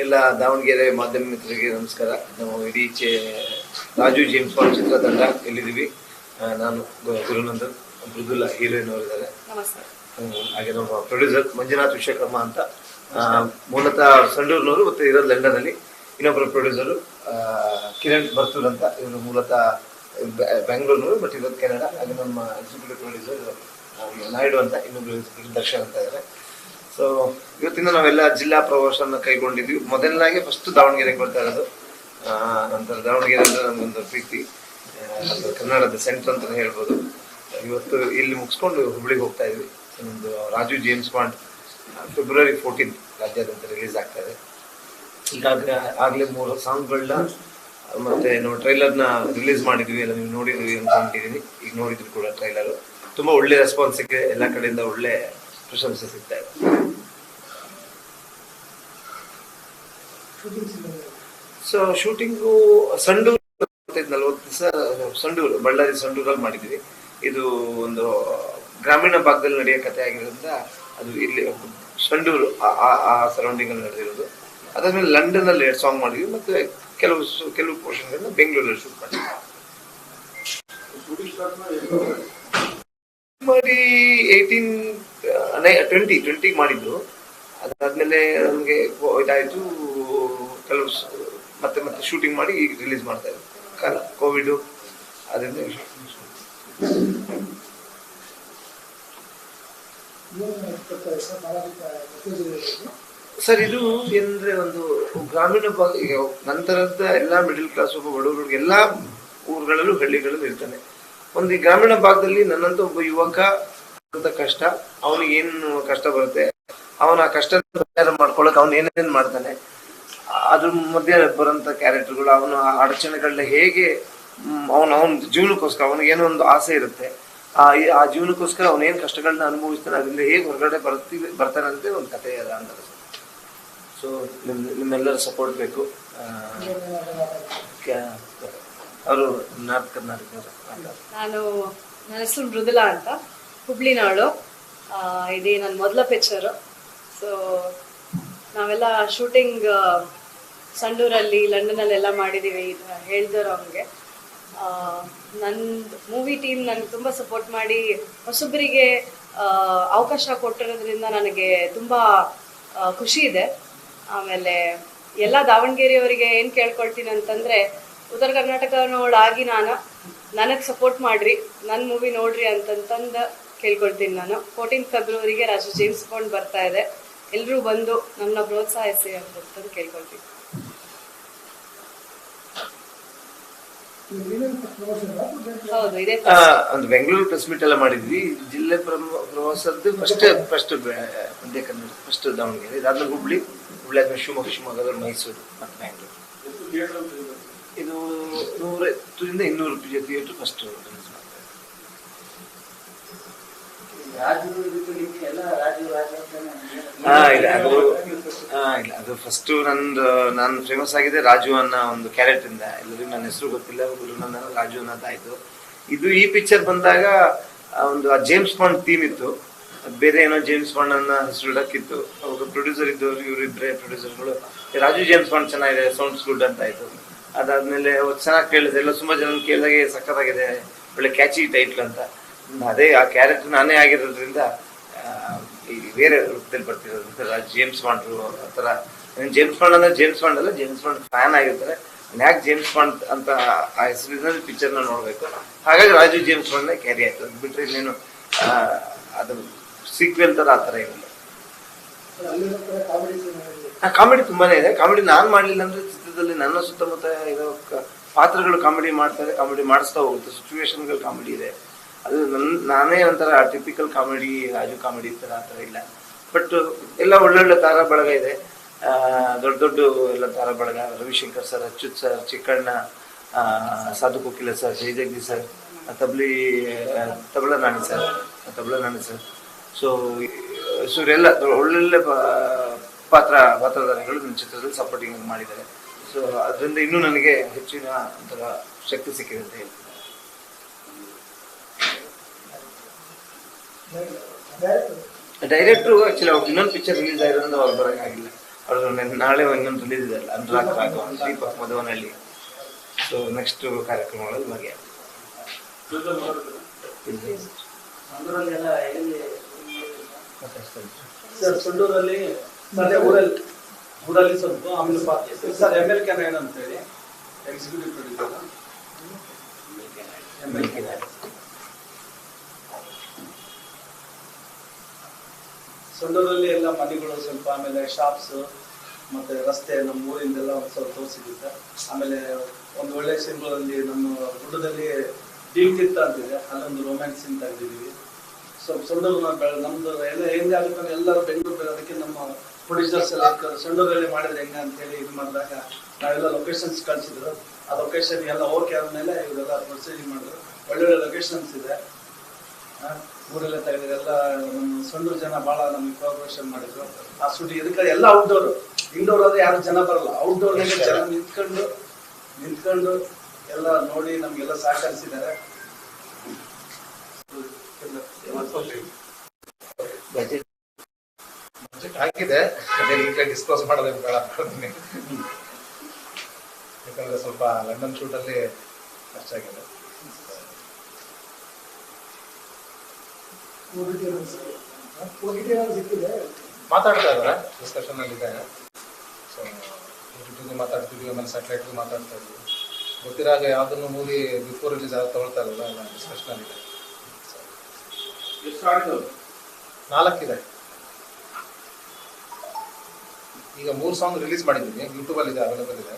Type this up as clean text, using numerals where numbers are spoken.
ಎಲ್ಲ ದಾವಣಗೆರೆ ಮಾಧ್ಯಮ ಮಿತ್ರರಿಗೆ ನಮಸ್ಕಾರ. ನಾವು ಇಡೀ ರಾಜು ಜೇಮ್ಸ್ ಬಾಂಡ್ ಚಿತ್ರತಂಡ ಇಲ್ಲಿದ್ದೀವಿ. ನಾನು ಗುರುನಂದನ್, ಮೃದುಲಾ ಹೀರೋಯಿನ್ ಅವರಿದ್ದಾರೆ. ಹಾಗೆ ನಮ್ಮ ಪ್ರೊಡ್ಯೂಸರ್ ಮಂಜುನಾಥ್ ವಿಶ್ವಕರ್ಮ ಅಂತ, ಮೂಲತಃ ಸಂಡೂರಿನವರು ಮತ್ತು ಇರೋದು ಲಂಡನ್ ಅಲ್ಲಿ. ಇನ್ನೊಬ್ಬರ ಪ್ರೊಡ್ಯೂಸರು ಕಿರಣ್ ಬರ್ತೂರ್ ಅಂತ, ಇವರು ಮೂಲತಃ ಬೆಂಗಳೂರಿನವರು ಬಟ್ ಇರೋದು ಕೆನಡಾ. ಹಾಗೆ ನಮ್ಮ ಎಕ್ಸಿಕ್ಯೂಟಿವ್ ಪ್ರೊಡ್ಯೂಸರ್ ನಾಯ್ಡು ಅಂತ, ಇನ್ನೊಬ್ರು ದರ್ಶನ್ ಅಂತ ಇದ್ದಾರೆ. ಸೊ ಇವತ್ತಿಂದ ನಾವೆಲ್ಲ ಜಿಲ್ಲಾ ಪ್ರವಾಸನ ಕೈಗೊಂಡಿದ್ವಿ. ಮೊದಲನಾಗೆ ಫಸ್ಟ್ ದಾವಣಗೆರೆಗೆ ಬರ್ತಾ ಇರೋದು. ನಂತರ ದಾವಣಗೆರೆ ಅಂದ್ರೆ ನಮ್ಗೊಂದು ಪ್ರೀತಿ, ಕನ್ನಡದ ಸೆಂಟರ್ ಅಂತಾನೆ ಹೇಳ್ಬೋದು. ಇವತ್ತು ಇಲ್ಲಿ ಮುಗಿಸ್ಕೊಂಡು ಹುಬ್ಳಿಗೆ ಹೋಗ್ತಾ ಇದ್ವಿ. ಒಂದು ರಾಜು ಜೇಮ್ಸ್ ಬಾಂಡ್ ಫೆಬ್ರವರಿ 14 ರಾಜ್ಯಾದ್ಯಂತ ರಿಲೀಸ್ ಆಗ್ತಾ ಇದೆ. ಆಗ್ಲೇ 3 ಸಾಂಗ್ಗಳನ್ನ ಮತ್ತೆ ನಾವು ಟ್ರೈಲರ್ನ ರಿಲೀಸ್ ಮಾಡಿದ್ವಿ. ಎಲ್ಲ ನೀವು ನೋಡಿದ್ವಿ ಅನ್ಕೊಂಡಿದ್ದೀನಿ. ಈಗ ನೋಡಿದ್ವಿ ಕೂಡ ಟ್ರೈಲರ್. ತುಂಬಾ ಒಳ್ಳೆ ರೆಸ್ಪಾನ್ಸ್ ಸಿಕ್ಕಿದೆ, ಎಲ್ಲ ಕಡೆಯಿಂದ ಒಳ್ಳೆ ಪ್ರಶಂಸೆ ಸಿಗ್ತಾ ಇದೆ. ಸೊ ಶೂಟಿಂಗು ಸಂಡೂರು 40 ದಿವಸ ಸಂಡೂರು, ಬಳ್ಳಾರಿ ಸಂಡೂರಲ್ಲಿ ಮಾಡಿದ್ವಿ. ಇದು ಒಂದು ಗ್ರಾಮೀಣ ಭಾಗದಲ್ಲಿ ನಡೆಯೋ ಕಥೆ ಆಗಿರೋದ್ರಿಂದ ಅದು ಇಲ್ಲಿ ಸಂಡೂರು ಆ ಸರೌಂಡಿಂಗ್ ಅಲ್ಲಿ ನಡೆದಿರೋದು. ಅದಾದ್ಮೇಲೆ ಲಂಡನ್ ಅಲ್ಲಿ 2 ಸಾಂಗ್ ಮಾಡಿದ್ವಿ, ಮತ್ತೆ ಕೆಲವು ಪೋರ್ಷನ್ಗಳನ್ನ ಬೆಂಗಳೂರಲ್ಲಿ ಶೂಟ್ ಮಾಡಿದ್ವಿ. 2020 ಮಾಡಿದ್ರು. ಅದಾದ್ಮೇಲೆ ನಮಗೆ ಇದಾಯ್ತು, ಕೆಲವು ಮತ್ತೆ ಶೂಟಿಂಗ್ ಮಾಡಿ ಈಗ ರಿಲೀಸ್ ಮಾಡ್ತಾ ಇದ್ವಿ. ಕೋವಿಡ್ ಅದರಿಂದ ಸರ್ ಇದು ಏನಂದ್ರೆ ಒಂದು ಗ್ರಾಮೀಣ ಭಾಗ. ಈಗ ನಂತರದ ಎಲ್ಲಾ ಮಿಡಿಲ್ ಕ್ಲಾಸ್ ಒಬ್ಬ ಬಡವರಿಗೆ ಎಲ್ಲಾ ಊರುಗಳಲ್ಲೂ ಹಳ್ಳಿಗಳಲ್ಲೂ ಇರ್ತಾನೆ. ಒಂದು ಗ್ರಾಮೀಣ ಭಾಗದಲ್ಲಿ ನನ್ನಂತ ಒಬ್ಬ ಯುವಕ ಅಂತ ಕಷ್ಟ, ಅವನಿಗೆ ಏನು ಕಷ್ಟ ಬರುತ್ತೆ, ಅವನ ಕಷ್ಟ ಮಾಡ್ಕೊಳಕ್ ಅವನು ಏನೇನ್ ಮಾಡ್ತಾನೆ, ಅದ್ರ ಮಧ್ಯೆ ಬರೋಂಥ ಕ್ಯಾರೆಕ್ಟರ್ಗಳು, ಅವನ ಅಡಚಣೆಗಳನ್ನ ಹೇಗೆ ಅವನ ಜೀವನಕ್ಕೋಸ್ಕರ ಅವನಿಗೇನೋ ಒಂದು ಆಸೆ ಇರುತ್ತೆ, ಆ ಜೀವನಕ್ಕೋಸ್ಕರ ಅವನೇನ್ ಕಷ್ಟಗಳನ್ನ ಅನುಭವಿಸ್ತಾನೆ, ಅದರಿಂದ ಹೇಗೆ ಹೊರಗಡೆ ಬರ್ತಾನೆ ಅಂತ ಒಂದು ಕಥೆ ಅದ ಅಂತ. ಸೊ ನಿಮ್ಮೆಲ್ಲರ ಸಪೋರ್ಟ್ ಬೇಕು. ಅವರು ನಾರ್ತ್ ಕರ್ನಾಟಕ. ನನ್ನ ಹೆಸರು ಮೃದುಲಾ ಅಂತ, ಹುಬ್ಳಿನಾಡು. ಇದೇ ನನ್ನ ಮೊದಲ ಪಿಕ್ಚರು. ಸೊ ನಾವೆಲ್ಲ ಶೂಟಿಂಗ್ ಸಂಡೂರಲ್ಲಿ, ಲಂಡನಲ್ಲೆಲ್ಲ ಮಾಡಿದ್ದೀವಿ. ಹೇಳ್ದರು ಅವನಿಗೆ. ನನ್ನ ಮೂವಿ ಟೀಮ್ ನನಗೆ ತುಂಬ ಸಪೋರ್ಟ್ ಮಾಡಿ ಹೊಸೊಬ್ಬರಿಗೆ ಅವಕಾಶ ಕೊಟ್ಟಿರೋದ್ರಿಂದ ನನಗೆ ತುಂಬ ಖುಷಿ ಇದೆ. ಆಮೇಲೆ ಎಲ್ಲ ದಾವಣಗೆರೆಯವರಿಗೆ ಏನು ಕೇಳ್ಕೊಳ್ತೀನಿ ಅಂತಂದರೆ, ಉತ್ತರ ಕರ್ನಾಟಕನೋಳಾಗಿ ನನಗೆ ಸಪೋರ್ಟ್ ಮಾಡಿರಿ, ನನ್ನ ಮೂವಿ ನೋಡ್ರಿ ಅಂತಂತಂದು ಕೇಳ್ಕೊಳ್ತೀನಿ ನಾನು. 14 ಫೆಬ್ರವರಿಗೆ ರಾಜು ಜೇಮ್ಸ್ ಬಾಂಡ್ ಬರ್ತಾ ಇದೆ. ಎಲ್ಲರೂ ಬಂದು ನಮ್ಮನ್ನ ಪ್ರೋತ್ಸಾಹಿಸಿ ಅಂತಂದು ಕೇಳ್ಕೊಳ್ತೀನಿ. ಹೌದು, ಇದೆ. ಒಂದು ಬೆಂಗಳೂರು ಪ್ರೆಸ್ ಮೀಟ್ ಎಲ್ಲ ಮಾಡಿದ್ವಿ. ಜಿಲ್ಲೆ ಪ್ರವಾಸದ್ದು ಫಸ್ಟ್ ಮಧ್ಯ ಕನ್ನಡ, ಫಸ್ಟ್ ದಾವಣಗೆರೆ, ಇದಾದ್ಮೇಲೆ ಹುಬ್ಳಿ ಆದ್ಮೇಲೆ ಶಿವಮೊಗ್ಗ, ಮೈಸೂರು ಮತ್ತು ಬ್ಯಾಂಗ್ಳೂರು. ಇದು 100-200 ಥಿಯೇಟರ್ ಫಸ್ಟ್ ರಿಲೀಸ್ ಮಾಡ್ತಾರೆ. ಇಲ್ಲ ಅದು ಫಸ್ಟ್ ನಾನು ಫೇಮಸ್ ಆಗಿದೆ ರಾಜು ಅನ್ನೋ ಒಂದು ಕ್ಯಾರೆಕ್ಟರ್ ಇಂದ. ಎಲ್ಲರಿಗೂ ನನ್ನ ಹೆಸರು ಗೊತ್ತಿಲ್ಲ, ಗುರುನಂದನ್ ರಾಜು ಅನ್ನೋದು ಆಯ್ತು. ಈ ಪಿಕ್ಚರ್ ಬಂದಾಗ ಒಂದು ಜೇಮ್ಸ್ ಬಾಂಡ್ ಥೀಮ್ ಇತ್ತು, ಬೇರೆ ಏನೋ ಜೇಮ್ಸ್ ಬಾಂಡ್ ಅನ್ನೋ ಹೆಸರು ಇಡಕ್ಕಿತ್ತು. ಅವಾಗ ಪ್ರೊಡ್ಯೂಸರ್ ಇದ್ದವರು, ಇವರಿಬ್ಬರೇ ಪ್ರೊಡ್ಯೂಸರ್ಗಳು, ರಾಜು ಜೇಮ್ಸ್ ಬಾಂಡ್ ಚೆನ್ನಾಗಿದೆ, ಸೌಂಡ್ಸ್ ಗುಡ್ ಅಂತ ಆಯ್ತು. ಅದಾದ್ಮೇಲೆ ಚೆನ್ನಾಗಿ ಕೇಳಿದೆ, ಎಲ್ಲ ತುಂಬಾ ಜನ ಕೇಳಿದಾಗೆ ಸಖತ್ತಾಗಿದೆ, ಒಳ್ಳೆ ಕ್ಯಾಚಿ ಟೈಟ್ಲ್ ಅಂತ. ಅದೇ ಆ ಕ್ಯಾರೆಕ್ಟರ್ ನಾನೇ ಆಗಿರೋದ್ರಿಂದ ಈ ಬೇರೆ ರೂಪದಲ್ಲಿ ಬರ್ತಿರೋದ್ರಿಂದ ಜೇಮ್ಸ್ ಬಾಂಡ್ ಆ ಥರ. ಜೇಮ್ಸ್ ಬಾಂಡ್ ಅಂದ್ರೆ ಜೇಮ್ಸ್ ಬಾಂಡ್ ಅಲ್ಲ, ಜೇಮ್ಸ್ ಬಾಂಡ್ ಫ್ಯಾನ್ ಆಗಿರ್ತಾರೆ. ಯಾಕೆ ಜೇಮ್ಸ್ ಬಾಂಡ್ ಅಂತ ಆ ಹೆಸರಿನಲ್ಲಿ ಪಿಕ್ಚರ್ನ ನೋಡ್ಬೇಕು, ಹಾಗಾಗಿ ರಾಜು ಜೇಮ್ಸ್ ಬಾಂಡ್ನೇ ಕ್ಯಾರಿ ಆಯ್ತು. ಅದು ಬಿಟ್ರೆ ಇನ್ನೇನು ಅದು ಸೀಕ್ವೆಲ್ ತರ ಆ ಥರ ಏನಿಲ್ಲ. ಕಾಮಿಡಿ ತುಂಬಾನೇ ಇದೆ. ಕಾಮಿಡಿ ನಾನು ಮಾಡ್ಲಿಲ್ಲ ಅಂದ್ರೆ ಚಿತ್ರದಲ್ಲಿ ನನ್ನ ಸುತ್ತಮುತ್ತ ಇರೋ ಪಾತ್ರಗಳು ಕಾಮಿಡಿ ಮಾಡ್ತಾರೆ, ಕಾಮಿಡಿ ಮಾಡಿಸ್ತಾ ಹೋಗುತ್ತೆ. ಸಿಚುವೇಶನ್ಗಳು ಕಾಮಿಡಿ ಇದೆ. ಅದು ನಾನೇ ಒಂಥರ ಟಿಪಿಕಲ್ ಕಾಮಿಡಿ, ರಾಜು ಕಾಮಿಡಿ ಥರ ಆ ಥರ ಇಲ್ಲ. ಬಟ್ ಎಲ್ಲ ಒಳ್ಳೊಳ್ಳೆ ತಾರ ಬಳಗ ಇದೆ, ದೊಡ್ಡ ಎಲ್ಲ ತಾರ ಬಳಗ. Ravishankar sir, Achyut sir, Chikkanna, Sadhu Kokila sir, Jayajagadish sir, Tabla Nani sir. So ಇವರೆಲ್ಲ ಒಳ್ಳೊಳ್ಳೆ ಪಾತ್ರಧಾರಿಗಳು ನನ್ನ ಚಿತ್ರದಲ್ಲಿ ಸಪೋರ್ಟಿಂಗ್ ಮಾಡಿದ್ದಾರೆ. ಸೊ ಅದರಿಂದ ಇನ್ನೂ ನನಗೆ ಹೆಚ್ಚಿನ ಒಂಥರ ಶಕ್ತಿ ಸಿಕ್ಕಿದೆ ಅಂತ ಹೇಳ್ತೀನಿ. ಡೈರೆಕ್ಟ್ರು ಆಕ್ಚುಲಿ ಅವ್ರು ಇನ್ನೊಂದು ಪಿಕ್ಚರ್ ರಿಲೀಸ್ ಆಗಿರೋದ್ರಿಂದ ಅವ್ರು ಬರೋಕ್ಕಾಗಿಲ್ಲ. ಅವ್ರದ್ದು ನಾಳೆ ಇನ್ನೊಂದು ರಿಲೀಸ್ ಇದೆ ಅಲ್ಲ, ಅನುರಾಗ್ ರಾಘವ್, ದೀಪಕ್ ಮಧುವನಹಳ್ಳಿ. ಸೊ ನೆಕ್ಸ್ಟ್ ಕಾರ್ಯಕ್ರಮಗಳಲ್ಲಿ ಭಾಗಿಯಾಗ್ತದೆ. ಸರ್ ಸುಂಡೂರಲ್ಲಿ ಮತ್ತೆ ಊರಲ್ಲಿ ಸ್ವಲ್ಪ ಆಮೇಲೆ ಸರ್ ML ಕ್ಯಾನ್ ಏನಂತ ಹೇಳಿ ಎಕ್ಸಿಕ್ಯೂಟಿವ್ ಪ್ರೊಡ್ಯೂಸರ್ ಸುಂಡೂರಲ್ಲಿ ಎಲ್ಲ ಮನೆಗಳು ಸ್ವಲ್ಪ, ಆಮೇಲೆ ಶಾಪ್ಸ್ ಮತ್ತೆ ರಸ್ತೆ ನಮ್ಮ ಊರಿಂದೆಲ್ಲ ಒಂದು ಸ್ವಲ್ಪ ತೋರಿಸಿದ್ವಿ ಸರ್. ಆಮೇಲೆ ಒಂದು ಒಳ್ಳೆ ಸಿಂಬಲಲ್ಲಿ ನಮ್ಮ ಗುಡ್ಡದಲ್ಲಿ ದೀಪ್ತಿತ್ತ ಅಂತಿದೆ, ಅಲ್ಲೊಂದು ರೊಮ್ಯಾನ್ಸ್ ಸೀನ್ ತೆಗೆದಿದ್ದೀವಿ. ಸ್ವಲ್ಪ ಸುಂಡೂರು ನಮ್ದು ಎಲ್ಲ ಹೆಂಗೆ ಆಗುತ್ತೆ ಎಲ್ಲರೂ ಬೆಂಗಳೂರು ಅದಕ್ಕೆ ನಮ್ಮ ಪ್ರೊಡ್ಯೂಸರ್ಸ್ ಎಲ್ಲ ಸುಂಡೂರಲ್ಲಿ ಮಾಡಿದ್ರೆ ಹೆಂಗೆ ಅಂತ ಹೇಳಿ ಇದು ಮಾಡಿದಾಗ ನಾವೆಲ್ಲ ಲೊಕೇಶನ್ಸ್ ಕಳಿಸಿದ್ರು. ಆ ಲೊಕೇಶನ್ ಎಲ್ಲ ಓಕೆ ಆದ್ಮೇಲೆ ಇವರೆಲ್ಲ ಪ್ರೊಸೀಜಿಂಗ್ ಮಾಡಿದ್ರು. ಒಳ್ಳೊಳ್ಳೆ ಲೊಕೇಶನ್ಸ್ ಇದೆ, ಊರೆಲ್ಲ ತೆಗೆದ್ರೆ ಎಲ್ಲ ನಮ್ಮ ಸುಂಡೂರು ಜನ ಭಾಳ ನಮ್ಗೆ ಕೋಆಪರೇಷನ್ ಮಾಡಿದ್ರು. ಆ ಶೂಟಿಂಗ್ ಇದಕ್ಕೆ ಎಲ್ಲ ಔಟ್ಡೋರ್, ಇಂಡೋರ್ ಆದ್ರೆ ಯಾರು ಜನ ಬರಲ್ಲ, ಔಟ್ಡೋರ್ ಜನ ನಿಂತ್ಕೊಂಡು ಎಲ್ಲ ನೋಡಿ ನಮ್ಗೆಲ್ಲ ಸಹಕರಿಸಿದ್ದಾರೆ. ಬಜೆಟ್ ಹಾಕಿದೆ, ಅದೇ ಈಗ ಡಿಸ್ಕ್ಲೋಸ್ ಮಾಡೋದೇ ಬೇಡ ಅಂದ್ಕೊಳ್ತೀನಿ. ಯಾಕಂದ್ರೆ ಸ್ವಲ್ಪ ಲಂಡನ್ ಶೂಟಲ್ಲಿ ಖರ್ಚಾಗಿದೆ. ಮಾತಾಡ್ತಾ ಇದ್ದಾರೆ, ಡಿಸ್ಕಷನ್ ಅಲ್ಲಿ ಇದ್ದಾರೆ. ಸೊ OTT ಮಾತಾಡ್ತೀವಿ, ಆಮೇಲೆ ಸ್ಯಾಟಲೈಟ್ಗೂ ಮಾತಾಡ್ತಾ ಇದ್ವಿ. ಗೊತ್ತಿರಾಗ ಯಾವುದನ್ನು ಮೂವಿ ಬಿಫೋರ್ ರಿಲೀಸ್ ಆಗ ತಗೊಳ್ತಾ ಇರಲ್ಲ, ಎಲ್ಲ ಡಿಸ್ಕಷನ್ ಅಲ್ಲಿ ಇದೆ. 4 ಇದೆ. ಈಗ 3 ಸಾಂಗ್ ರಿಲೀಸ್ ಮಾಡಿದ್ದೀನಿ, ಯೂಟ್ಯೂಬಲ್ಲಿ ಇದೆ, ಅವೈಲೇಬಲ್ ಇದೆ.